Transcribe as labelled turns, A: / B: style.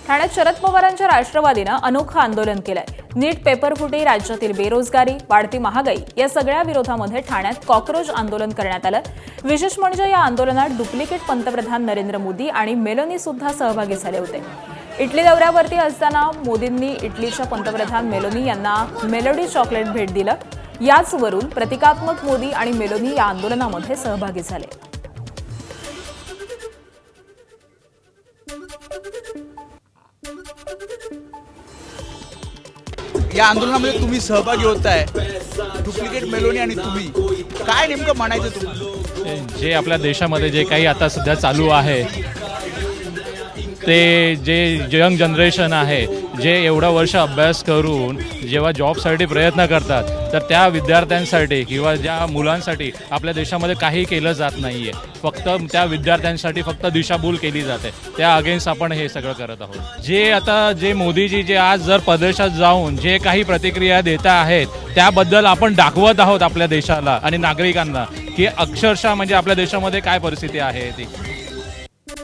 A: ठाण्यात शरद पवारांच्या राष्ट्रवादीनं अनोखं आंदोलन केलंय। नीट पेपरफुटी, राज्यातील बेरोजगारी, वाढती महागाई या सगळ्या विरोधामध्ये ठाण्यात कॉकरोच आंदोलन करण्यात आलं। विशेष म्हणजे या आंदोलनात डुप्लिकेट पंतप्रधान नरेंद्र मोदी आणि मेलोनी सुद्धा सहभागी झाले होते। इटली दौऱ्यावरती असताना मोदींनी इटलीच्या पंतप्रधान मेलोनी यांना मेलोडी चॉकलेट भेट दिलं। याचवरून प्रतिकात्मक मोदी आणि मेलोनी या आंदोलनामध्ये सहभागी झाले।
B: या आंदोलनामध्ये तुम्ही सहभागी होताय, डुप्लिकेट मेलोनी आणि तुम्ही काय नेमकं म्हणायचं तुम्हाला?
C: जे आपल्या देशामध्ये जे काही आता सध्या चालू आहे ते जे यंग जनरेशन आहे, जे एवढा वर्ष अभ्यास करून जेव्हा जॉबसाठी प्रयत्न करतात, तर त्या विद्यार्थ्यांसाठी किंवा ज्या मुलांसाठी आपल्या देशामध्ये काही केलं जात नाही आहे। फक्त त्या विद्यार्थ्यांसाठी फक्त दिशाभूल केली जाते, त्या अगेन्स्ट आपण हे सगळं करत आहोत। जे मोदीजी जे आज जर परदेशात जाऊन जे काही प्रतिक्रिया देत आहेत त्याबद्दल आपण दाखवत आहोत आपल्या देशाला आणि नागरिकांना की अक्षरशः म्हणजे आपल्या देशामध्ये काय परिस्थिती आहे ती।